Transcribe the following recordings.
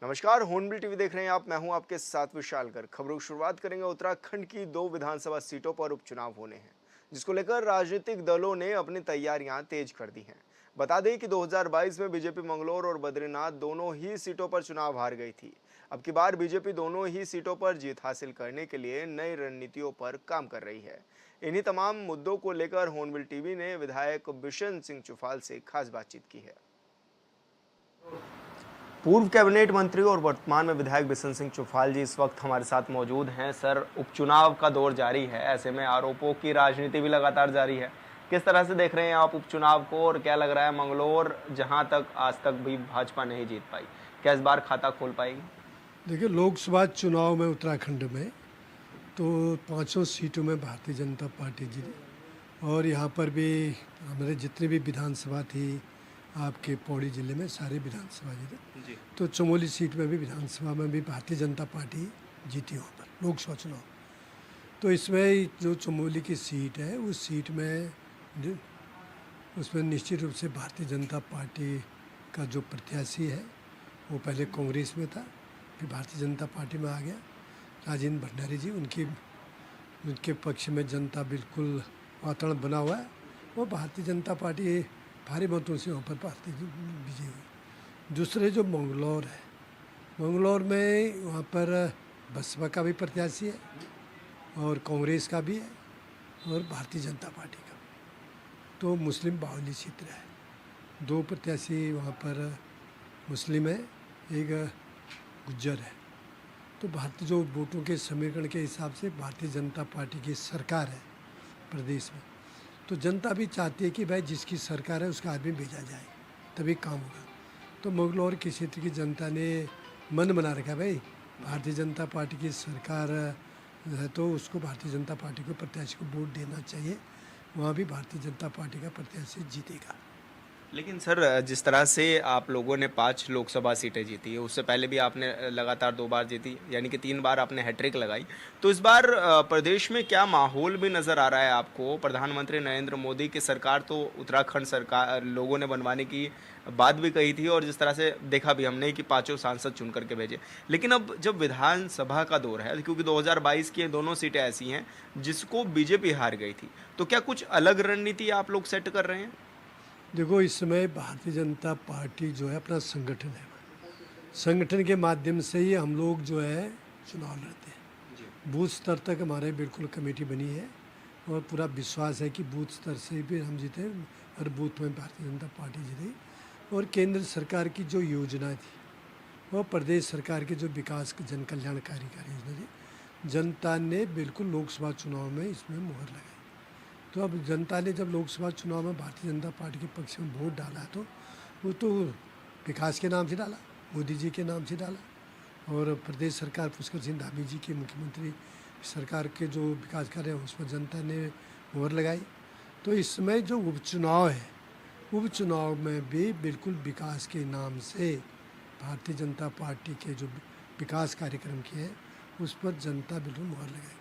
नमस्कार, hornbill TV देख रहे हैं आप। मैं हूं आपके साथ विशाल गर्ग। खबरों की शुरुआत करेंगे। उत्तराखंड की 2 विधानसभा सीटों पर उपचुनाव होने हैं, जिसको लेकर राजनीतिक दलों ने अपनी तैयारियां तेज कर दी हैं। बता दें कि 2022 में बीजेपी मंगलौर और बद्रीनाथ दोनों ही सीटों पर चुनाव हार गई थी। अब की बार बीजेपी दोनों ही सीटों पर जीत हासिल करने के लिए नई रणनीतियों पर काम कर रही है। इन्हीं तमाम मुद्दों को लेकर हॉर्नबिल टीवी ने विधायक बिशन सिंह चुफाल से खास बातचीत की है। पूर्व कैबिनेट मंत्री और वर्तमान में विधायक बिशन सिंह चुफाल जी इस वक्त हमारे साथ मौजूद हैं। सर, उपचुनाव का दौर जारी है, ऐसे में आरोपों की राजनीति भी लगातार जारी है। किस तरह से देख रहे हैं आप उपचुनाव को, और क्या लग रहा है मंगलौर जहां तक आज तक भी भाजपा नहीं जीत पाई, क्या इस बार खाता खोल पाएगी? देखिए, लोकसभा चुनाव में उत्तराखंड में तो पांचों सीटों में भारतीय जनता पार्टी जीती। और यहाँ पर भी हमारे जितनी भी विधानसभा थी आपके पौड़ी जिले में, सारे विधानसभा जीते। जी। तो चमोली सीट में भी, विधानसभा में भी भारतीय जनता पार्टी जीती वहाँ पर लोकसभा चुनाव। तो इसमें जो चमोली की सीट है उस सीट में उसमें निश्चित रूप से भारतीय जनता पार्टी का जो प्रत्याशी है वो पहले कांग्रेस में था, फिर भारतीय जनता पार्टी में आ गया। राजेंद्र भंडारी जी, उनके पक्ष में जनता बिल्कुल वातावरण बना हुआ है। वो भारतीय जनता पार्टी भारी मतों से वहाँ पर भारतीय विजयी हुई। दूसरे जो मंगलौर है, मंगलौर में वहाँ पर बसपा का भी प्रत्याशी है और कांग्रेस का भी है और भारतीय जनता पार्टी का भी। तो मुस्लिम बाहुल्य क्षेत्र है। 2 प्रत्याशी वहाँ पर मुस्लिम है, एक गुज्जर है। तो भारतीय जो वोटों के समीकरण के हिसाब से भारतीय जनता पार्टी की सरकार है प्रदेश में, तो जनता भी चाहती है कि भाई जिसकी सरकार है उसका आदमी भेजा जाए, तभी काम होगा। तो मंगलौर के क्षेत्र की जनता ने मन बना रखा है, भाई भारतीय जनता पार्टी की सरकार है तो उसको भारतीय जनता पार्टी को प्रत्याशी को वोट देना चाहिए। वहाँ भी भारतीय जनता पार्टी का प्रत्याशी जीतेगा। लेकिन सर, जिस तरह से आप लोगों ने 5 लोकसभा सीटें जीती है, उससे पहले भी आपने लगातार 2 बार जीती, यानी कि 3 बार आपने हैट्रिक लगाई। तो इस बार प्रदेश में क्या माहौल भी नज़र आ रहा है आपको? प्रधानमंत्री नरेंद्र मोदी की सरकार तो उत्तराखंड सरकार लोगों ने बनवाने की बात भी कही थी, और जिस तरह से देखा भी हमने कि 5 सांसद चुन करके भेजे। लेकिन अब जब विधानसभा का दौर है, क्योंकि 2022 की दोनों सीटें ऐसी हैं जिसको बीजेपी हार गई थी, तो क्या कुछ अलग रणनीति आप लोग सेट कर रहे हैं? देखो, इस समय भारतीय जनता पार्टी जो है अपना संगठन है, संगठन के माध्यम से ही हम लोग जो है चुनाव लड़ते हैं। बूथ स्तर तक हमारे बिल्कुल कमेटी बनी है और पूरा विश्वास है कि बूथ स्तर से भी हम जीते, हर बूथ में भारतीय जनता पार्टी जीती। और केंद्र सरकार की जो योजना थी और प्रदेश सरकार के जो विकास जन कल्याणकारी योजना थी, जनता ने बिल्कुल लोकसभा चुनाव में इसमें मुहर लगाई। तो अब जनता ने जब लोकसभा चुनाव में भारतीय जनता पार्टी के पक्ष में वोट डाला तो वो तो विकास के नाम से डाला, मोदी जी के नाम से डाला। और प्रदेश सरकार पुष्कर सिंह धामी जी के मुख्यमंत्री सरकार के जो विकास कार्य है उसमें जनता ने मुहर लगाई। तो इस समय जो उपचुनाव है, उपचुनाव में भी बिल्कुल विकास के नाम से भारतीय जनता पार्टी के जो विकास कार्यक्रम किए हैं उस पर जनता बिल्कुल मुहर लगाई।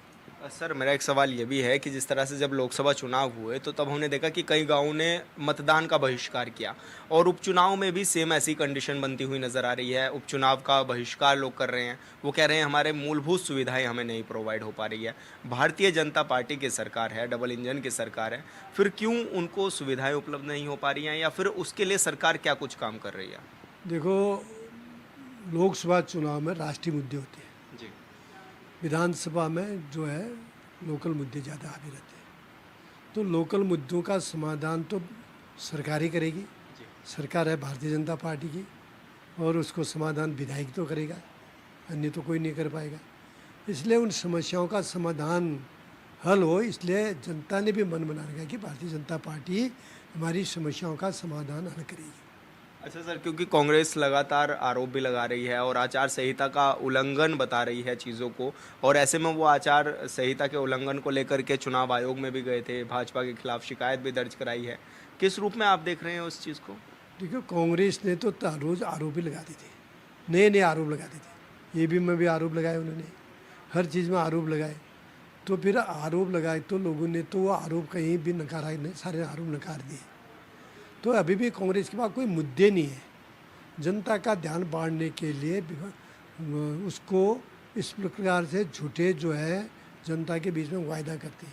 सर, मेरा एक सवाल ये भी है कि जिस तरह से जब लोकसभा चुनाव हुए तो तब हमने देखा कि कई गांवों ने मतदान का बहिष्कार किया, और उपचुनाव में भी सेम ऐसी कंडीशन बनती हुई नज़र आ रही है। उपचुनाव का बहिष्कार लोग कर रहे हैं, वो कह रहे हैं हमारे मूलभूत सुविधाएं हमें नहीं प्रोवाइड हो पा रही है। भारतीय जनता पार्टी की सरकार है, डबल इंजन की सरकार है, फिर क्यों उनको सुविधाएँ उपलब्ध नहीं हो पा रही हैं, या फिर उसके लिए सरकार क्या कुछ काम कर रही है? देखो, लोकसभा चुनाव में राष्ट्रीय मुद्दे होते हैं, जी। विधानसभा में जो है लोकल मुद्दे ज़्यादा हावी रहते हैं। तो लोकल मुद्दों का समाधान तो सरकार ही करेगी। सरकार है भारतीय जनता पार्टी की और उसको समाधान विधायक तो करेगा, अन्य तो कोई नहीं कर पाएगा। इसलिए उन समस्याओं का समाधान हल हो, इसलिए जनता ने भी मन बना रखा है कि भारतीय जनता पार्टी हमारी समस्याओं का समाधान हल करेगी। अच्छा सर, क्योंकि कांग्रेस लगातार आरोप भी लगा रही है और आचार संहिता का उल्लंघन बता रही है चीज़ों को, और ऐसे में वो आचार संहिता के उल्लंघन को लेकर के चुनाव आयोग में भी गए थे, भाजपा के खिलाफ शिकायत भी दर्ज कराई है। किस रूप में आप देख रहे हैं उस चीज़ को? देखो, कांग्रेस ने तो रोज़ आरोप ही लगाते थे, नए नए आरोप लगाते थे। ये भी में भी आरोप लगाए उन्होंने, हर चीज़ में आरोप लगाए। तो फिर आरोप लगाए तो लोगों ने तो वो आरोप कहीं भी नकारा नहीं, सारे आरोप नकार दिए। तो अभी भी कांग्रेस के पास कोई मुद्दे नहीं है। जनता का ध्यान बांटने के लिए उसको इस प्रकार से झूठे जो है जनता के बीच में वायदा करती है,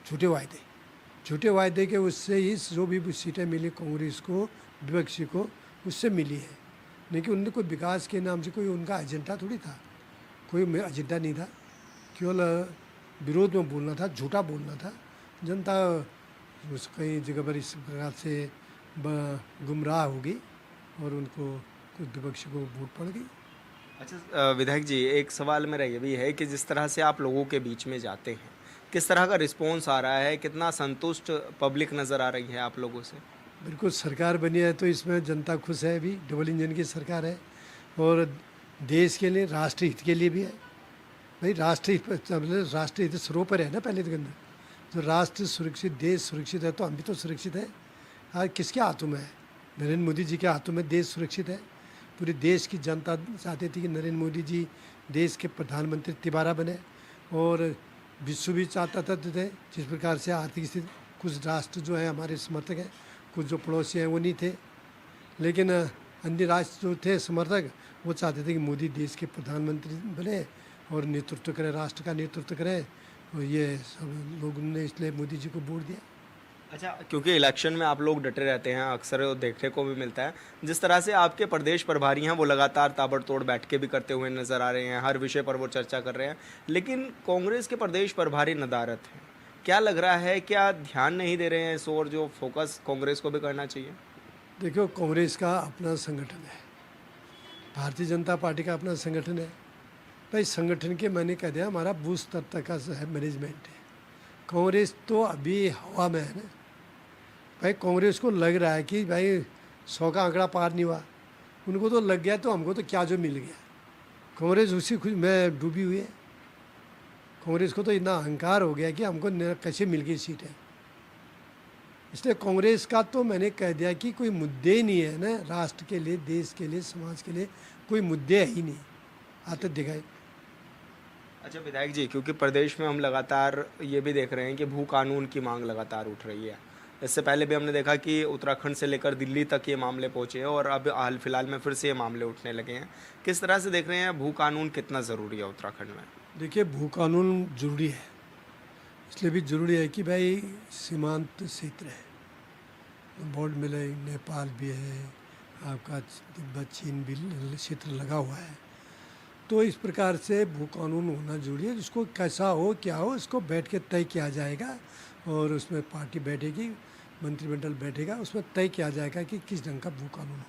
झूठे वायदे के उससे ही जो भी सीटें मिली कांग्रेस को, विपक्षी को, उससे मिली है। लेकिन उनने कोई विकास के नाम से कोई उनका एजेंडा थोड़ी था, कोई एजेंडा नहीं था, केवल विरोध में बोलना था, झूठा बोलना था। जनता उस कई जगह पर इस प्रकार से गुमराह हो गई और उनको कुछ विपक्षी को वोट पड़ गई। अच्छा विधायक जी, एक सवाल मेरा ये भी है कि जिस तरह से आप लोगों के बीच में जाते हैं, किस तरह का रिस्पॉन्स आ रहा है, कितना संतुष्ट पब्लिक नज़र आ रही है आप लोगों से? बिल्कुल, सरकार बनी है तो इसमें जनता खुश है। अभी डबल इंजन की सरकार है और देश के लिए, राष्ट्र हित के लिए भी है। भाई राष्ट्र हित सर्वोपरि है ना पहले के अंदर। तो राष्ट्र सुरक्षित, देश सुरक्षित है तो हम भी तो सुरक्षित है। आज किसके हाथों में है? नरेंद्र मोदी जी के हाथों में देश सुरक्षित है। पूरे देश की जनता चाहती थी कि नरेंद्र मोदी जी देश के प्रधानमंत्री तिबारा बने और विश्व भी चाहता था थे। जिस प्रकार से आर्थिक स्थिति, कुछ राष्ट्र जो है हमारे समर्थक हैं, कुछ जो पड़ोसी हैं वो नहीं थे, लेकिन अन्य राष्ट्र जो थे समर्थक, वो चाहते थे कि मोदी देश के प्रधानमंत्री बने और नेतृत्व करें, राष्ट्र का नेतृत्व करें। और ये सब लोगों ने इसलिए मोदी जी को वोट दिया। अच्छा, क्योंकि इलेक्शन में आप लोग डटे रहते हैं, अक्सर देखने को भी मिलता है। जिस तरह से आपके प्रदेश प्रभारी हैं वो लगातार ताबड़तोड़ बैठकें भी करते हुए नजर आ रहे हैं, हर विषय पर वो चर्चा कर रहे हैं, लेकिन कांग्रेस के प्रदेश प्रभारी नदारत हैं। क्या लग रहा है, क्या ध्यान नहीं दे रहे हैं इस ओर, जो फोकस कांग्रेस को भी करना चाहिए? देखो, कांग्रेस का अपना संगठन है, भारतीय जनता पार्टी का अपना संगठन है। भाई संगठन के मैंने कह दिया, हमारा बूथ स्तर तक का है मैनेजमेंट है। कांग्रेस तो अभी हवा में है ना। भाई कांग्रेस को लग रहा है कि भाई 100 का आंकड़ा पार नहीं हुआ, उनको तो लग गया तो हमको तो क्या जो मिल गया। कांग्रेस उसी खुश में डूबी हुई है। कांग्रेस को तो इतना अहंकार हो गया कि हमको कैसे मिल गई सीटें। इसलिए कांग्रेस का तो मैंने कह दिया कि कोई मुद्दे ही नहीं है ना, राष्ट्र के लिए, देश के लिए, समाज के लिए कोई मुद्दे है ही नहीं। आते दिखाए। अच्छा विधायक जी, क्योंकि प्रदेश में हम लगातार ये भी देख रहे हैं कि भू कानून की मांग लगातार उठ रही है। इससे पहले भी हमने देखा कि उत्तराखंड से लेकर दिल्ली तक ये मामले पहुंचे हैं और अब हाल फिलहाल में फिर से ये मामले उठने लगे हैं। किस तरह से देख रहे हैं भू कानून कितना ज़रूरी है उत्तराखंड में? देखिए, भू कानून जरूरी है, इसलिए भी जरूरी है कि भाई सीमांत क्षेत्र है, बॉर्डर मिले, नेपाल भी है, आपका तिब्बत चीन भी क्षेत्र लगा हुआ है। तो इस प्रकार से भू कानून होना जरूरी है। जिसको कैसा हो क्या हो, इसको बैठ के तय किया जाएगा और उसमें पार्टी बैठेगी, मंत्रिमंडल बैठेगा, उसमें तय किया जाएगा कि किस ढंग का भू कानून हो।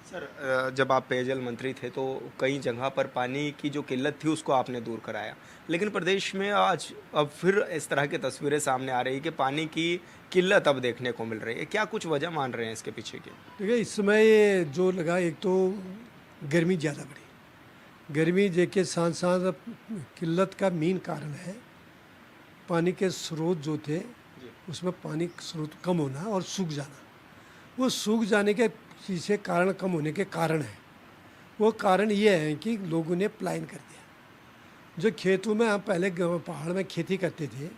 सर जब आप पेयजल मंत्री थे तो कई जगह पर पानी की जो किल्लत थी उसको आपने दूर कराया, लेकिन प्रदेश में आज अब फिर इस तरह की तस्वीरें सामने आ रही है कि पानी की किल्लत अब देखने को मिल रही है। क्या कुछ वजह मान रहे हैं इसके पीछे की? देखिए, इस समय ये जो लगा, एक तो गर्मी ज़्यादा बढ़ी, गर्मी के साथ साथ अब किल्लत का मेन कारण है पानी के स्रोत जो थे उसमें पानी स्रोत कम होना और सूख जाना। वो सूख जाने के पीछे कारण, कम होने के कारण है, वो कारण ये है कि लोगों ने पलायन कर दिया। जो खेतों में हम पहले पहाड़ में खेती करते थे,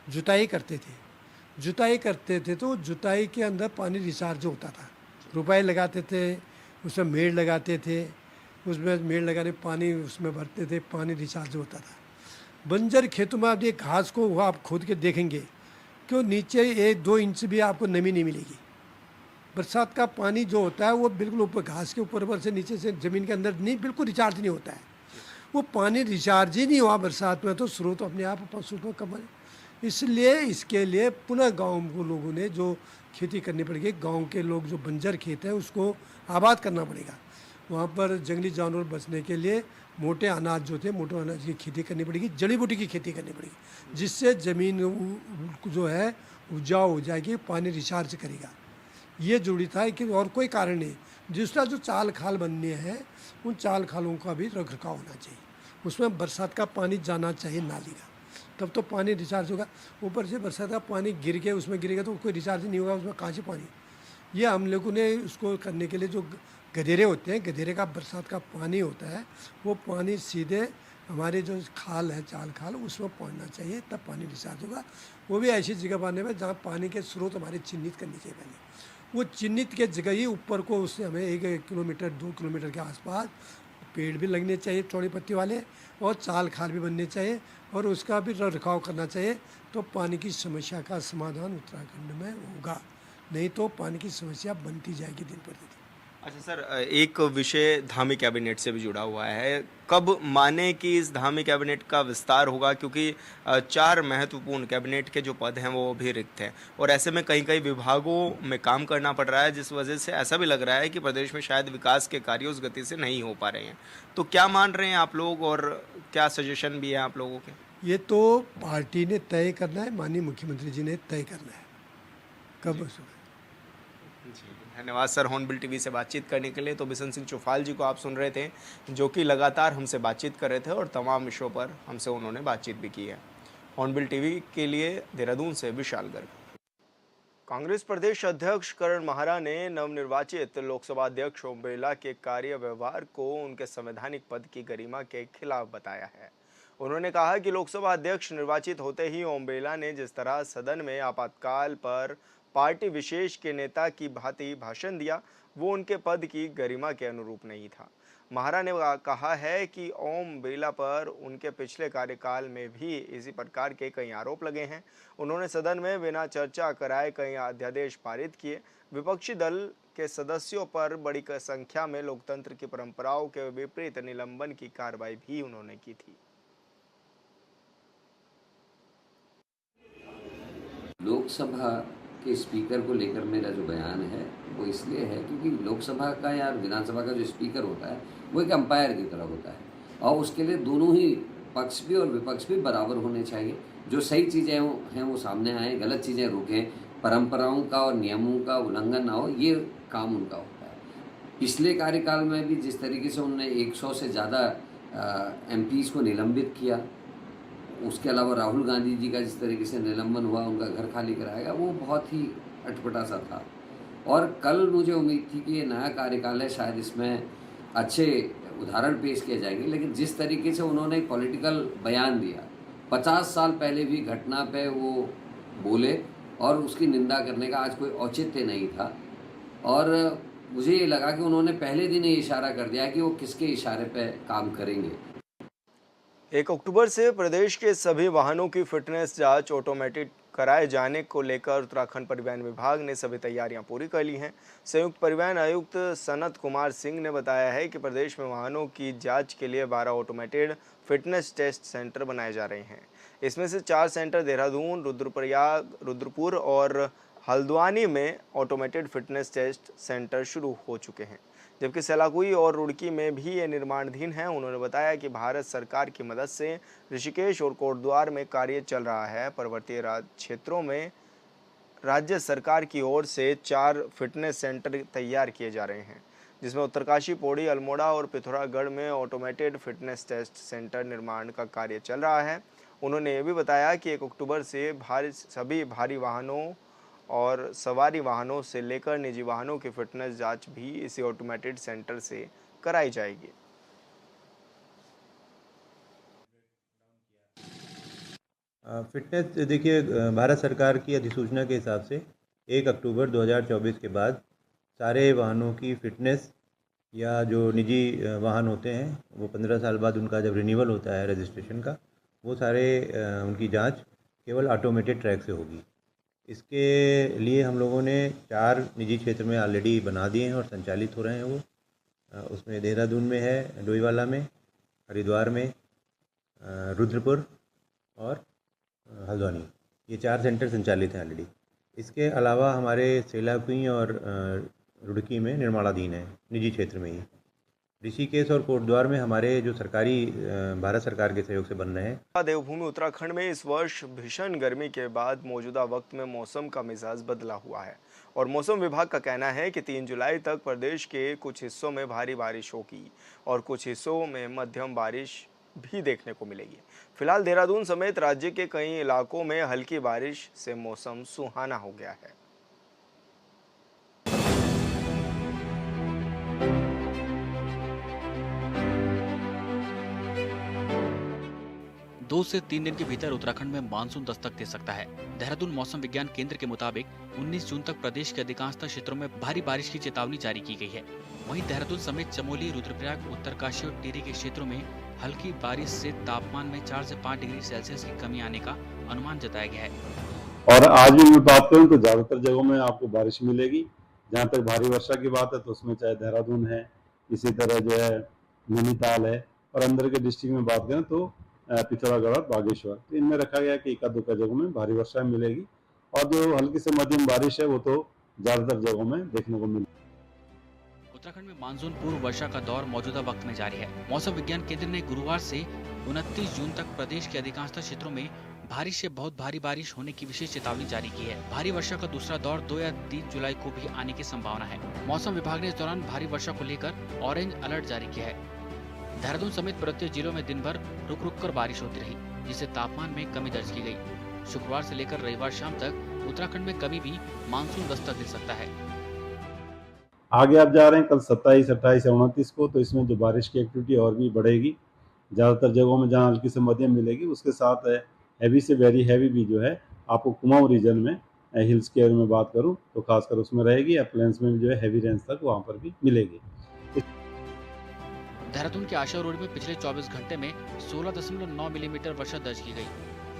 जुताई करते थे तो जुताई के अंदर पानी रिचार्ज होता था, रुपए लगाते थे, उसमें मेड़ लगाते थे, उसमें मेड़ लगाने पानी उसमें भरते थे, पानी रिचार्ज होता था। बंजर खेतों में आप ये घास को वो आप खोद के देखेंगे क्यों नीचे 1-2 इंच भी आपको नमी नहीं मिलेगी। बरसात का पानी जो होता है वो बिल्कुल ऊपर घास के ऊपर से नीचे से ज़मीन के अंदर नहीं, बिल्कुल रिचार्ज नहीं होता है। वो पानी रिचार्ज ही नहीं हुआ बरसात में तो स्रोत अपने आप स्रोत कम है। इसलिए इसके लिए पुनः गाँव को लोगों ने जो खेती करनी पड़ेगी, गाँव के लोग जो बंजर खेत है उसको आबाद करना पड़ेगा। वहाँ पर जंगली जानवर बचने के लिए मोटे अनाज जो थे, मोटे अनाज की खेती करनी पड़ेगी, जड़ी बूटी की खेती करनी पड़ेगी, जिससे ज़मीन जो है उपजाऊ हो जाएगी, पानी रिचार्ज करेगा। ये जरूरी था कि और कोई कारण नहीं। दूसरा जो चाल खाल बनने हैं उन चाल खालों का भी रख रखाव होना चाहिए, उसमें बरसात का पानी जाना चाहिए नाली का, तब तो पानी रिचार्ज होगा। ऊपर से बरसात का पानी गिर के उसमें गिरेगा तो कोई रिचार्ज नहीं होगा, उसमें कहाँ से पानी। ये हम लोगों ने उसको करने के लिए जो गधेरे होते हैं, गधेरे का बरसात का पानी होता है, वो पानी सीधे हमारे जो खाल है, चाल खाल, उसमें पहुंचना चाहिए, तब पानी रिचार्ज होगा। वो भी ऐसी जगह पाने में जहाँ पानी के स्रोत हमारे चिन्हित करने चाहिए पहले। वो चिन्हित के जगह ही ऊपर को उससे हमें 1 किलोमीटर 2 किलोमीटर के आसपास पेड़ भी लगने चाहिए चौड़ी पत्ती वाले, और चाल खाल भी बनने चाहिए, और उसका भी रख रखाव करना चाहिए। तो पानी की समस्या का समाधान उत्तराखंड में होगा, नहीं तो पानी की समस्या बनती जाएगी दिन पर दिन। अच्छा सर, एक विषय धामी कैबिनेट से भी जुड़ा हुआ है। कब माने कि इस धामी कैबिनेट का विस्तार होगा, क्योंकि 4 महत्वपूर्ण कैबिनेट के जो पद हैं वो अभी रिक्त हैं, और ऐसे में कई कई विभागों में काम करना पड़ रहा है, जिस वजह से ऐसा भी लग रहा है कि प्रदेश में शायद विकास के कार्य उस गति से नहीं हो पा रहे हैं। तो क्या मान रहे हैं आप लोग, और क्या सजेशन भी है आप लोगों के? ये तो पार्टी ने तय करना है, माननीय मुख्यमंत्री जी ने तय करना है कब। जी, धन्यवाद सर हॉर्नबिल टीवी से बातचीत करने के लिए। तो बिशन सिंह चौफाल जी को आप सुन रहे थे, जो कि लगातार हमसे बातचीत कर रहे थे और तमाम विषयों पर हमसे उन्होंने बातचीत भी की है। हॉर्नबिल टीवी के लिए देहरादून से विशाल गर्ग। कांग्रेस प्रदेश अध्यक्ष करण माहरा ने नवनिर्वाचित लोकसभा अध्यक्ष ओम बिरला के कार्य व्यवहार को उनके संवैधानिक पद की गरिमा के खिलाफ बताया है। उन्होंने कहा कि लोकसभा अध्यक्ष निर्वाचित होते ही ओम बिरला ने जिस तरह सदन में आपातकाल पर पार्टी विशेष के नेता की भांति भाषण दिया, वो उनके पद की गरिमा के अनुरूप नहीं था। महारा ने कहा है कि ओम बिरला पर उनके पिछले कार्यकाल में भी इसी प्रकार के कई आरोप लगे हैं। उन्होंने सदन में बिना चर्चा कराए कई अध्यादेश पारित किए। विपक्षी दल के सदस्यों पर बड़ी संख्या में लोकतंत्र की परंपराओं के विपरीत निलंबन की कार्रवाई भी उन्होंने की थी। लोकसभा के स्पीकर को लेकर मेरा जो बयान है वो इसलिए है क्योंकि लोकसभा का या विधानसभा का जो स्पीकर होता है वो एक अंपायर की तरह होता है, और उसके लिए दोनों ही पक्ष भी और विपक्ष भी बराबर होने चाहिए। जो सही चीज़ें हैं वो सामने आए, गलत चीज़ें रुकें, परंपराओं का और नियमों का उल्लंघन ना हो, ये काम उनका होता है। पिछले कार्यकाल में भी जिस तरीके से उन्होंने 100 से ज़्यादा MPs को निलंबित किया, उसके अलावा राहुल गांधी जी का जिस तरीके से निलंबन हुआ, उनका घर खाली कराया, वो बहुत ही अटपटा सा था। और कल मुझे उम्मीद थी कि ये नया कार्यकाल है, शायद इसमें अच्छे उदाहरण पेश किए जाएंगे, लेकिन जिस तरीके से उन्होंने एक पॉलिटिकल बयान दिया, 50 साल पहले भी घटना पे वो बोले और उसकी निंदा करने का आज कोई औचित्य नहीं था। और मुझे ये लगा कि उन्होंने पहले दिन ये इशारा कर दिया कि वो किसके इशारे पे काम करेंगे। 1 अक्टूबर से प्रदेश के सभी वाहनों की फिटनेस जांच ऑटोमेटेड कराए जाने को लेकर उत्तराखंड परिवहन विभाग ने सभी तैयारियां पूरी कर ली हैं। संयुक्त परिवहन आयुक्त सनत कुमार सिंह ने बताया है कि प्रदेश में वाहनों की जांच के लिए 12 ऑटोमेटेड फिटनेस टेस्ट सेंटर बनाए जा रहे हैं। इसमें से 4 सेंटर देहरादून, रुद्रप्रयाग, रुद्रपुर और हल्द्वानी में ऑटोमेटेड फिटनेस टेस्ट सेंटर शुरू हो चुके हैं, जबकि सेलाकुई और रुड़की में भी ये निर्माणाधीन है। उन्होंने बताया कि भारत सरकार की मदद से ऋषिकेश और कोटद्वार में कार्य चल रहा है। पर्वतीय क्षेत्रों में राज्य सरकार की ओर से 4 फिटनेस सेंटर तैयार किए जा रहे हैं, जिसमें उत्तरकाशी, पौड़ी, अल्मोड़ा और पिथौरागढ़ में ऑटोमेटेड फिटनेस टेस्ट सेंटर निर्माण का कार्य चल रहा है। उन्होंने ये भी बताया कि 1 अक्टूबर से सभी भारी वाहनों और सवारी वाहनों से लेकर निजी वाहनों की फिटनेस जांच भी इसी ऑटोमेटेड सेंटर से कराई जाएगी। फिटनेस देखिए, भारत सरकार की अधिसूचना के हिसाब से 1 अक्टूबर 2024 के बाद सारे वाहनों की फिटनेस या जो निजी वाहन होते हैं वो 15 साल बाद उनका जब रिन्यूअल होता है रजिस्ट्रेशन का, वो सारे उनकी जांच केवल ऑटोमेटेड ट्रैक से होगी। इसके लिए हम लोगों ने 4 निजी क्षेत्र में ऑलरेडी बना दिए हैं और संचालित हो रहे हैं वो। उसमें देहरादून में है, डोईवाला में, हरिद्वार में, रुद्रपुर और हल्द्वानी, ये 4 सेंटर संचालित हैं ऑलरेडी। इसके अलावा हमारे सेलाकुई और रुड़की में निर्माणाधीन है, निजी क्षेत्र में ही। ऋषिकेश और कोटद्वार में हमारे जो सरकारी भारत सरकार के सहयोग से बन रहे हैं। देवभूमि उत्तराखंड में इस वर्ष भीषण गर्मी के बाद मौजूदा वक्त में मौसम का मिजाज बदला हुआ है, और मौसम विभाग का कहना है कि 3 जुलाई तक प्रदेश के कुछ हिस्सों में भारी बारिश होगी और कुछ हिस्सों में मध्यम बारिश भी देखने को मिलेगी। फिलहाल देहरादून समेत राज्य के कई इलाकों में हल्की बारिश से मौसम सुहाना हो गया है। 2 से 3 दिन के भीतर उत्तराखंड में मानसून दस्तक दे सकता है। देहरादून मौसम विज्ञान केंद्र के मुताबिक 19 जून तक प्रदेश के अधिकांशतः क्षेत्रों में भारी बारिश की चेतावनी जारी की गई है। वहीं देहरादून समेत चमोली, रुद्रप्रयाग, उत्तरकाशी और टिहरी के क्षेत्रों में हल्की बारिश से तापमान में 4 से 5 डिग्री सेल्सियस की कमी आने का अनुमान जताया गया है। और आज भी मैं बात करूं तो ज़्यादातर जगहों में आपको बारिश मिलेगी। जहां तक भारी वर्षा की बात है तो उसमें चाहे देहरादून है, इसी तरह जो है नैनीताल है, और अंदर के डिस्ट्रिक्ट में बात करें तो पिथौरागढ़ और बागेश्वर, तो इनमें रखा गया कि एका दुक्का जगहों में भारी वर्षा मिलेगी। और जो हल्की से मध्यम बारिश है वो तो ज़्यादातर जगहों में देखने को मिलेगी। उत्तराखंड में मानसून पूर्व वर्षा का दौर मौजूदा वक्त में जारी है। मौसम विज्ञान केंद्र ने गुरुवार से 29 जून तक प्रदेश के अधिकांशतः क्षेत्रों में भारी से बहुत भारी बारिश होने की विशेष चेतावनी जारी की है। भारी वर्षा का दूसरा दौर 2 या 3 जुलाई को भी आने की संभावना है। मौसम विभाग ने इस दौरान भारी वर्षा को लेकर ऑरेंज अलर्ट जारी किया है। देहरादून समेत पर्वतीय जिलों में दिन भर रुक रुक कर बारिश होती रही, जिससे तापमान में कमी दर्ज की गई। शुक्रवार से लेकर रविवार शाम तक उत्तराखंड में कभी भी मानसून दस्तक दे सकता है। आगे आप जा रहे हैं कल 27, 28 या 29 को, तो इसमें जो बारिश की एक्टिविटी और भी बढ़ेगी। ज़्यादातर जगहों में जहां हल्की से मध्यम मिलेगी, उसके साथ हैवी से वेरी हैवी भी जो है आपको कुमाऊं रीजन में, हिल्स के एरिया में बात करूं तो खासकर उसमें रहेगी, या प्लेन्स में भी जो है हैवी रेंज तक वहां पर भी मिलेगी। देहरादून के आशा रोड में पिछले 24 घंटे में 16.9 मिलीमीटर वर्षा दर्ज की गई।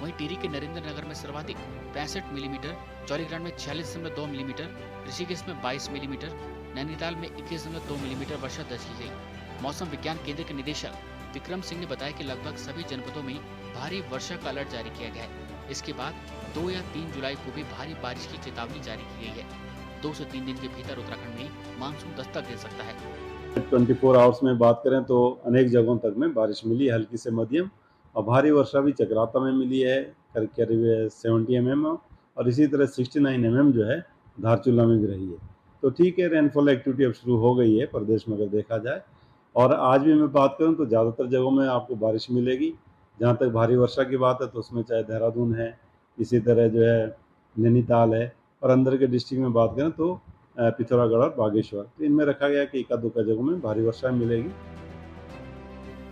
वहीं टिहरी के नरेंद्र नगर में सर्वाधिक 65 मिलीमीटर, जौलीग्रांट में 46.2 मिलीमीटर, ऋषिकेश में 22 मिलीमीटर, नैनीताल में 21.2 मिलीमीटर वर्षा दर्ज की गई। मौसम विज्ञान केंद्र के निदेशक विक्रम सिंह ने बताया कि लगभग सभी जनपदों में भारी वर्षा का अलर्ट जारी किया गया है। इसके बाद 2 या 3 जुलाई को भी भारी बारिश की चेतावनी जारी की गई है। 2 से 3 दिन के भीतर उत्तराखंड में मानसून दस्तक दे सकता है। 24 आवर्स में बात करें तो अनेक जगहों तक में बारिश मिली है, हल्की से मध्यम, और भारी वर्षा भी चक्राता में मिली है करीब 70 mm, और इसी तरह 69 mm जो है धारचूला में भी रही है। तो ठीक है, रेनफॉल एक्टिविटी अब शुरू हो गई है प्रदेश में अगर देखा जाए। और आज भी मैं बात करूं तो ज़्यादातर जगहों में आपको बारिश मिलेगी। जहां तक भारी वर्षा की बात है तो उसमें चाहे देहरादून है, इसी तरह जो है नैनीताल है, और अंदर के डिस्ट्रिक्ट में बात करें तो पिथौरागढ़ और बागेश्वर, तो इनमें रखा गया कि एका दुक्का जगहों में भारी वर्षा मिलेगी।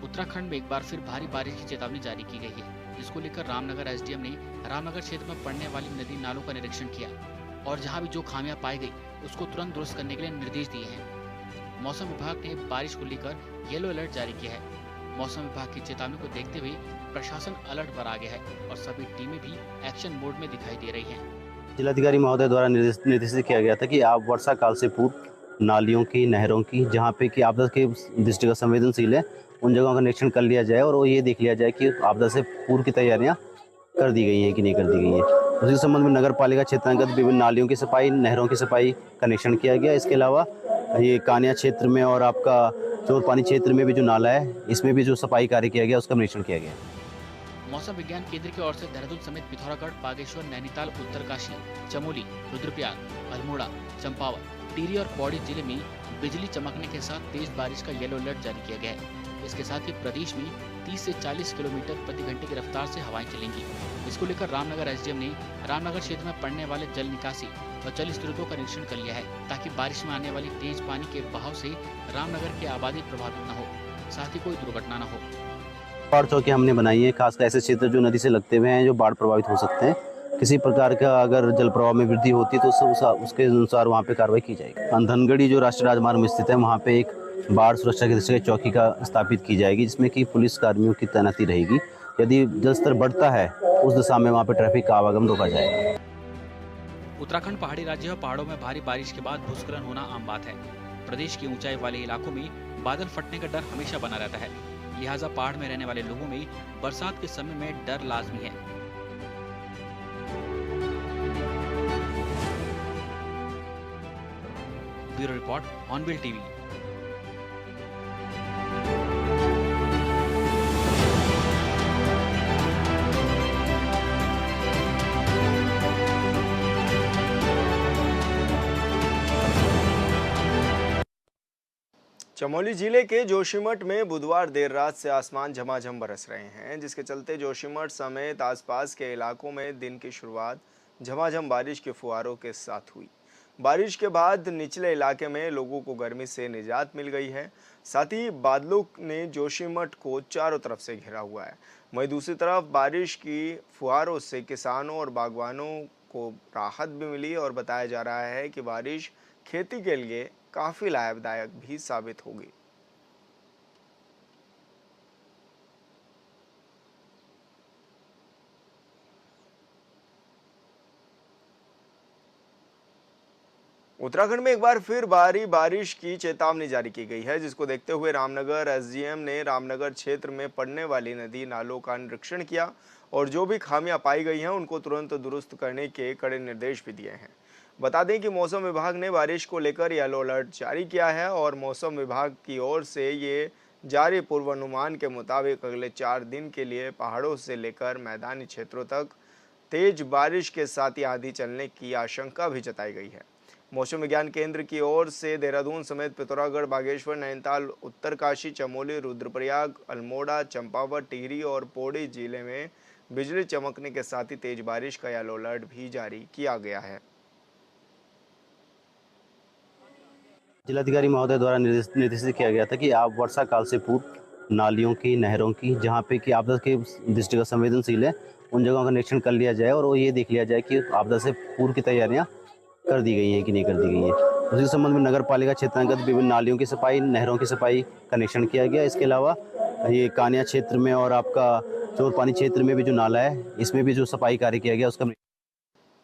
उत्तराखंड में एक बार फिर भारी बारिश की चेतावनी जारी की गई है, जिसको लेकर रामनगर एसडीएम ने रामनगर क्षेत्र में पड़ने वाली नदी नालों का निरीक्षण किया और जहां भी जो खामियां पाई गई उसको तुरंत दुरुस्त करने के लिए निर्देश दिए हैं। मौसम विभाग ने बारिश को लेकर येलो अलर्ट जारी किया है। मौसम विभाग की चेतावनी को देखते हुए प्रशासन अलर्ट पर आ गया है और सभी टीमें भी एक्शन मोड में दिखाई दे रही हैं। जिलाधिकारी महोदय द्वारा निर्देशित किया गया था कि आप वर्षा काल से पूर्व नालियों की, नहरों की, जहाँ पे कि आपदा के दृष्टिगत संवेदनशील है, उन जगहों का निरीक्षण कर लिया जाए और वो ये देख लिया जाए कि आपदा से पूर्व की तैयारियां कर दी गई हैं कि नहीं कर दी गई हैं। उसी संबंध में नगर पालिका क्षेत्रांतर्गत विभिन्न नालियों की सफाई, नहरों की सफाई का निरीक्षण किया गया। इसके अलावा ये कानिया क्षेत्र में और आपका चोरपानी क्षेत्र में भी जो नाला है, इसमें भी जो सफाई कार्य किया गया उसका निरीक्षण किया गया। मौसम विज्ञान केंद्र की ओर से देहरादून समेत पिथौरागढ़, बागेश्वर, नैनीताल, उत्तरकाशी, चमोली, रुद्रप्रयाग, अल्मोड़ा, चंपावत, टिहरी और पौड़ी जिले में बिजली चमकने के साथ तेज बारिश का येलो अलर्ट जारी किया गया है। इसके साथ ही प्रदेश में 30 से 40 किलोमीटर प्रति घंटे की रफ्तार से हवाएं चलेंगी। इसको लेकर रामनगर एसडीएम ने रामनगर क्षेत्र में पड़ने वाले जल निकासी और जल स्रोतों का निरीक्षण कर लिया है, ताकि बारिश में आने वाली तेज पानी के बहाव से रामनगर की आबादी प्रभावित न हो, साथ ही कोई दुर्घटना न हो। बाढ़ चौकी हमने बनाई है, खासकर ऐसे क्षेत्र जो नदी से लगते हुए हैं, जो बाढ़ प्रभावित हो सकते हैं। किसी प्रकार का अगर जल प्रवाह में वृद्धि होती है तो उसके अनुसार वहाँ पे कार्रवाई की जाएगी। धनगढ़ी जो राष्ट्रीय राजमार्ग में स्थित है, वहाँ पे एक बाढ़ सुरक्षा की दृष्टि से चौकी का स्थापित की जाएगी, जिसमें कि पुलिस कर्मियों की तैनाती रहेगी। यदि जल स्तर बढ़ता है उस दिशा में वहाँ पे ट्रैफिक का आवागमन रोका जाएगा। उत्तराखंड पहाड़ी राज्य है और पहाड़ों में भारी बारिश के बाद भूस्खलन होना आम बात है। प्रदेश के ऊंचाई वाले इलाकों में बादल फटने का डर हमेशा बना रहता है, लिहाजा पहाड़ में रहने वाले लोगों में बरसात के समय में डर लाजमी है। ब्यूरो रिपोर्ट, ऑनबिल टीवी। चमोली जिले के जोशीमठ में बुधवार देर रात से आसमान झमाझम बरस रहे हैं, जिसके चलते जोशीमठ समेत आसपास के इलाकों में दिन की शुरुआत झमाझम बारिश के फुहारों के साथ हुई। बारिश के बाद निचले इलाके में लोगों को गर्मी से निजात मिल गई है। साथ ही बादलों ने जोशीमठ को चारों तरफ से घेरा हुआ है। वहीं दूसरी तरफ बारिश की फुहारों से किसानों और बागवानों को राहत भी मिली और बताया जा रहा है कि बारिश खेती के लिए काफ़ी लाभदायक भी साबित होगी। उत्तराखंड में एक बार फिर भारी बारिश की चेतावनी जारी की गई है, जिसको देखते हुए रामनगर एसडीएम ने रामनगर क्षेत्र में पड़ने वाली नदी नालों का निरीक्षण किया और जो भी खामियां पाई गई हैं उनको तुरंत दुरुस्त करने के कड़े निर्देश भी दिए हैं। बता दें कि मौसम विभाग ने बारिश को लेकर येलो अलर्ट जारी किया है और मौसम विभाग की ओर से ये जारी पूर्वानुमान के मुताबिक अगले 4 दिन के लिए पहाड़ों से लेकर मैदानी क्षेत्रों तक तेज बारिश के साथ ही आंधी चलने की आशंका भी जताई गई है। मौसम विज्ञान केंद्र की ओर से देहरादून समेत पिथौरागढ़, बागेश्वर, नैनीताल, उत्तरकाशी, चमोली, रुद्रप्रयाग, अल्मोड़ा, चंपावत, टिहरी और पौड़ी जिले में बिजली चमकने के साथ ही तेज बारिश का येलो अलर्ट भी जारी किया गया है। जिलाधिकारी महोदय द्वारा निर्देशित किया गया था कि आप वर्षा काल से पूर्व नालियों की, नहरों की, जहाँ पे कि आपदा के दृष्टिगत संवेदनशील है, उन जगहों का निरीक्षण कर लिया जाए और वो ये देख लिया जाए कि आपदा से पूर्व की तैयारियां कर दी गई हैं कि नहीं कर दी गई हैं। उसी संबंध में नगर पालिका क्षेत्रांतर्गत विभिन्न नालियों की सफाई, नहरों की सफाई का निरीक्षण किया गया। इसके अलावा ये कानिया क्षेत्र में और आपका चोरपानी क्षेत्र में भी जो नाला है, इसमें भी जो सफाई कार्य किया गया उसका।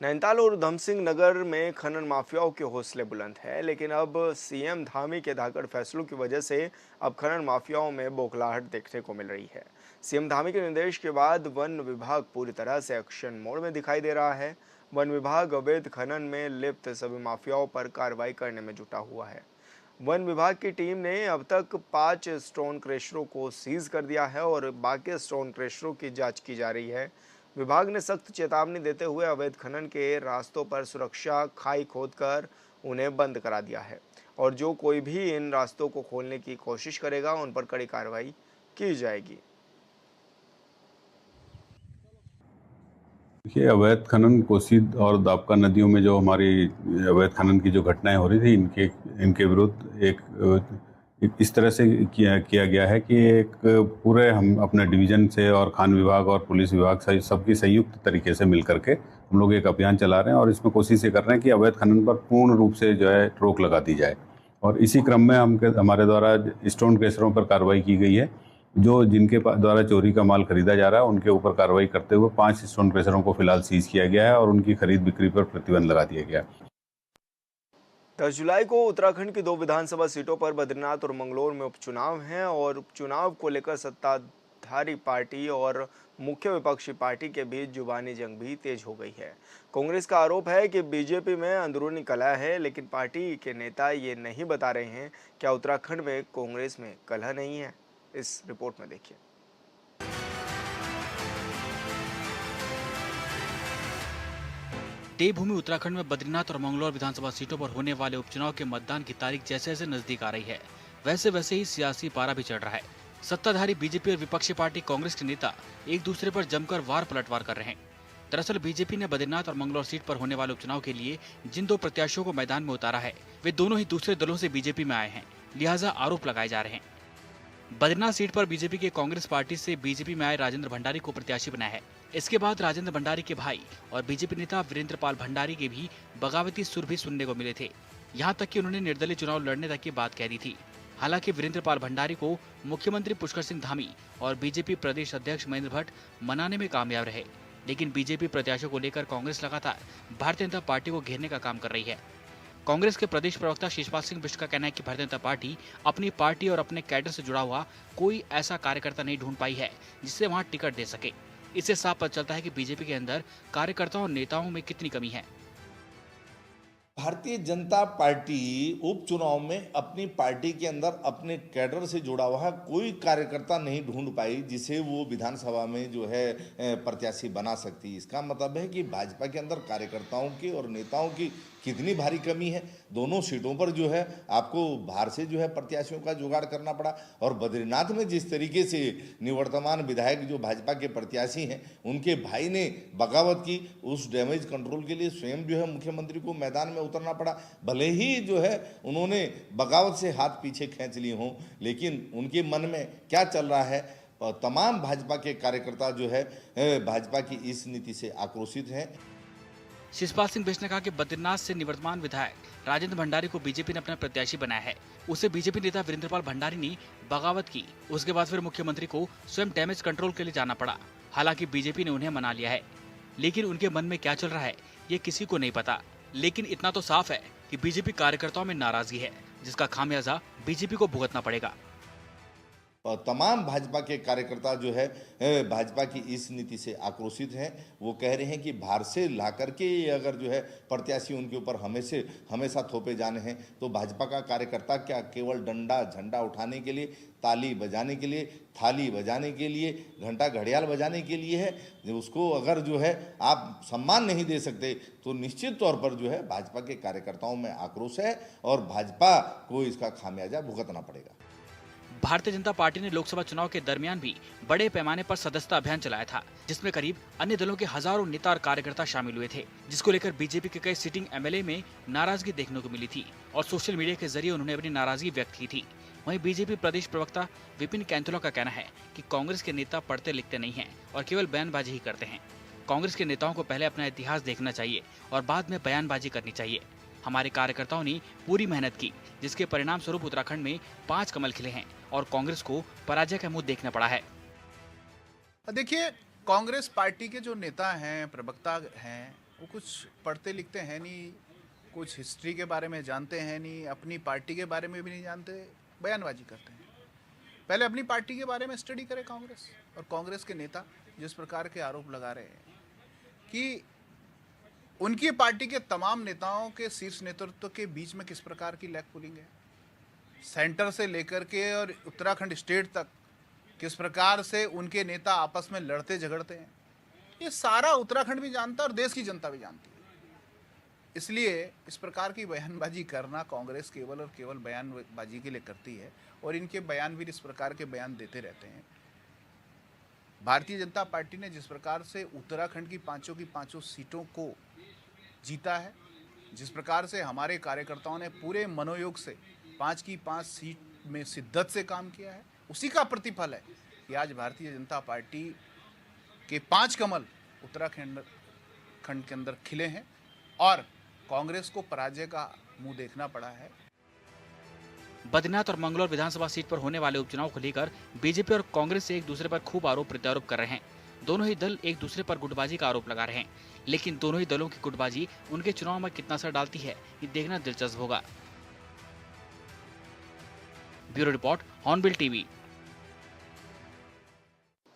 नैनीताल और उधम सिंह नगर में खनन माफियाओं के हौसले बुलंद है, लेकिन अब सीएम धामी के धाकड़ फैसलों की वजह से अब खनन माफियाओं में बौखलाहट देखने को मिल रही है। सीएम धामी के निर्देश के बाद वन विभाग पूरी तरह से एक्शन मोड में दिखाई दे रहा है। वन विभाग अवैध खनन में लिप्त सभी माफियाओं पर कार्रवाई करने में जुटा हुआ है। वन विभाग की टीम ने अब तक 5 स्टोन क्रशरों को सीज कर दिया है और बाकी स्टोन क्रशरों की जांच की जा रही है। विभाग ने सख्त चेतावनी देते हुए अवैध खनन के रास्तों पर सुरक्षा खाई खोदकर उन्हें बंद करा दिया है और जो कोई भी इन रास्तों को खोलने की कोशिश करेगा उन पर कड़ी कार्रवाई की जाएगी। देखिए, अवैध खनन कोसी और दाबका नदियों में जो हमारी अवैध खनन की जो घटनाएं हो रही थी, इनके विरुद्ध एक इस तरह से किया गया है कि एक पूरे हम अपने डिवीज़न से और खान विभाग और पुलिस विभाग से सबकी संयुक्त तरीके से मिल करके हम लोग एक अभियान चला रहे हैं और इसमें कोशिश ये कर रहे हैं कि अवैध खनन पर पूर्ण रूप से जो है रोक लगा दी जाए। और इसी क्रम में हमारे द्वारा स्टोन क्रशरों पर कार्रवाई की गई है। जो जिनके द्वारा चोरी का माल खरीदा जा रहा है उनके ऊपर कार्रवाई करते हुए 5 स्टोन क्रशरों को फिलहाल सीज किया गया है और उनकी खरीद बिक्री पर प्रतिबंध लगा दिया गया। 10 जुलाई को उत्तराखंड की 2 विधानसभा सीटों पर बद्रीनाथ और मंगलौर में उपचुनाव हैं और उपचुनाव को लेकर सत्ताधारी पार्टी और मुख्य विपक्षी पार्टी के बीच जुबानी जंग भी तेज हो गई है। कांग्रेस का आरोप है कि बीजेपी में अंदरूनी कलह है, लेकिन पार्टी के नेता ये नहीं बता रहे हैं क्या उत्तराखंड में कांग्रेस में कलह नहीं है। इस रिपोर्ट में देखिए। देवभूमि उत्तराखंड में बद्रीनाथ और मंगलौर विधानसभा सीटों पर होने वाले उपचुनाव के मतदान की तारीख जैसे जैसे नजदीक आ रही है, वैसे वैसे ही सियासी पारा भी चढ़ रहा है। सत्ताधारी बीजेपी और विपक्षी पार्टी कांग्रेस के नेता एक दूसरे पर जमकर वार पलटवार कर रहे हैं। दरअसल बीजेपी ने बद्रीनाथ और मंगलौर सीट पर होने वाले उपचुनाव के लिए जिन 2 प्रत्याशियों को मैदान में उतारा है, वे दोनों ही दूसरे दलों से बीजेपी में आए हैं, लिहाजा आरोप लगाए जा रहे हैं। बद्रीनाथ सीट पर बीजेपी के कांग्रेस पार्टी से बीजेपी में आए राजेंद्र भंडारी को प्रत्याशी बनाया है। इसके बाद राजेंद्र भंडारी के भाई और बीजेपी नेता वीरेंद्र पाल भंडारी के भी बगावती सुर भी सुनने को मिले थे। यहां तक कि उन्होंने निर्दलीय चुनाव लड़ने तक की बात कह दी थी। हालांकि वीरेंद्र पाल भंडारी को मुख्यमंत्री पुष्कर सिंह धामी और बीजेपी प्रदेश अध्यक्ष महेंद्र भट्ट मनाने में कामयाब रहे, लेकिन बीजेपी प्रत्याशियों को लेकर कांग्रेस लगातार भारतीय जनता पार्टी को घेरने का काम कर रही है। कांग्रेस के प्रदेश प्रवक्ता शिषपाल सिंह बिष्ट का कहना है कि भारतीय जनता पार्टी अपनी पार्टी और अपने कैडर से जुड़ा हुआ कोई ऐसा कार्यकर्ता नहीं ढूंढ पाई है जिससे वहां टिकट दे सके। इससे साफ पता चलता है कि बीजेपी के अंदर कार्यकर्ताओं और नेताओं में कितनी कमी है। भारतीय जनता पार्टी उपचुनाव में अपनी पार्टी के अंदर अपने कैडर से जुड़ा हुआ कोई कार्यकर्ता नहीं ढूंढ पाई जिसे वो विधानसभा में जो है प्रत्याशी बना सकती। इसका मतलब है कि भाजपा के अंदर कार्यकर्ताओं की और नेताओं की कितनी भारी कमी है। दोनों सीटों पर जो है आपको बाहर से जो है प्रत्याशियों का जुगाड़ करना पड़ा। और बद्रीनाथ में जिस तरीके से निवर्तमान विधायक जो भाजपा के प्रत्याशी हैं उनके भाई ने बगावत की, उस डैमेज कंट्रोल के लिए स्वयं जो है मुख्यमंत्री को मैदान में उतरना पड़ा। भले ही जो है उन्होंने बगावत से हाथ पीछे खींच लिए हों, लेकिन उनके मन में क्या चल रहा है, तमाम भाजपा के कार्यकर्ता जो है भाजपा की इस नीति से आक्रोशित हैं। शिषपाल सिंह बिष्ट ने कहा कि बद्रीनाथ से निवर्तमान विधायक राजेंद्र भंडारी को बीजेपी ने अपना प्रत्याशी बनाया है। उसे बीजेपी नेता वीरेंद्रपाल भंडारी ने बगावत की। उसके बाद फिर मुख्यमंत्री को स्वयं डैमेज कंट्रोल के लिए जाना पड़ा। हालांकि बीजेपी ने उन्हें मना लिया है, लेकिन उनके मन में क्या चल रहा है ये किसी को नहीं पता। लेकिन इतना तो साफ है कि बीजेपी कार्यकर्ताओं में नाराजगी है, जिसका खामियाजा बीजेपी को भुगतना पड़ेगा। तमाम भाजपा के कार्यकर्ता जो है भाजपा की इस नीति से आक्रोशित हैं। वो कह रहे हैं कि बाहर से ला करके अगर जो है प्रत्याशी उनके ऊपर हमेशा थोपे जाने हैं तो भाजपा का कार्यकर्ता क्या केवल डंडा झंडा उठाने के लिए, ताली बजाने के लिए, थाली बजाने के लिए, घंटा घड़ियाल बजाने के लिए है? उसको अगर जो है आप सम्मान नहीं दे सकते तो निश्चित तौर पर जो है भाजपा के कार्यकर्ताओं में आक्रोश है और भाजपा को इसका खामियाजा भुगतना पड़ेगा। भारतीय जनता पार्टी ने लोकसभा चुनाव के दरमियान भी बड़े पैमाने पर सदस्यता अभियान चलाया था, जिसमें करीब अन्य दलों के हजारों नेता और कार्यकर्ता शामिल हुए थे, जिसको लेकर बीजेपी के कई सिटिंग एमएलए में नाराजगी देखने को मिली थी और सोशल मीडिया के जरिए उन्होंने अपनी नाराजगी व्यक्त की थी। वहीं बीजेपी प्रदेश प्रवक्ता विपिन कैंथोला का कहना है कि कांग्रेस के नेता पढ़ते लिखते नहीं हैं और केवल बयानबाजी ही करते हैं। कांग्रेस के नेताओं को पहले अपना इतिहास देखना चाहिए और बाद में बयानबाजी करनी चाहिए। हमारे कार्यकर्ताओं ने पूरी मेहनत की, जिसके परिणाम स्वरूप उत्तराखंड में 5 कमल खिले हैं और कांग्रेस को पराजय का मुंह देखना पड़ा है। देखिए, कांग्रेस पार्टी के जो नेता हैं, प्रवक्ता हैं, वो कुछ पढ़ते लिखते हैं नहीं, कुछ हिस्ट्री के बारे में जानते हैं नहीं, अपनी पार्टी के बारे में भी नहीं जानते, बयानबाजी करते हैं। पहले अपनी पार्टी के बारे में स्टडी करे कांग्रेस। और कांग्रेस के नेता जिस प्रकार के आरोप लगा रहे हैं कि उनकी पार्टी के तमाम नेताओं के शीर्ष नेतृत्व के बीच में किस प्रकार की लैग पुलिंग है, सेंटर से लेकर के और उत्तराखंड स्टेट तक किस प्रकार से उनके नेता आपस में लड़ते झगड़ते हैं, ये सारा उत्तराखंड भी जानता है और देश की जनता भी जानती है। इसलिए इस प्रकार की बयानबाजी करना कांग्रेस केवल और केवल बयानबाजी के लिए करती है और इनके बयानवीर इस प्रकार के बयान देते रहते हैं। भारतीय जनता पार्टी ने जिस प्रकार से उत्तराखंड की पांचों सीटों को जीता है, जिस प्रकार से हमारे कार्यकर्ताओं ने पूरे मनोयोग से 5 की 5 सीट में शिद्दत से काम किया है, उसी का प्रतिफल है कि आज भारतीय जनता पार्टी के 5 कमल उत्तराखंड के अंदर खिले हैं और कांग्रेस को पराजय का मुंह देखना पड़ा है। बद्रीनाथ और मंगलौर विधानसभा सीट पर होने वाले उपचुनाव को लेकर बीजेपी और कांग्रेस से एक दूसरे पर खूब आरोप प्रत्यारोप कर रहे हैं। दोनों ही दल एक दूसरे पर गुटबाजी का आरोप लगा रहे हैं, लेकिन दोनों ही दलों की गुटबाजी उनके चुनाव में कितना असर डालती है ये देखना दिलचस्प होगा। Bureau report, hornbill TV.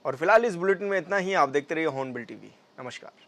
और फिलहाल इस बुलेटिन में इतना ही। आप देखते रहिए हॉर्नबिल टीवी। नमस्कार।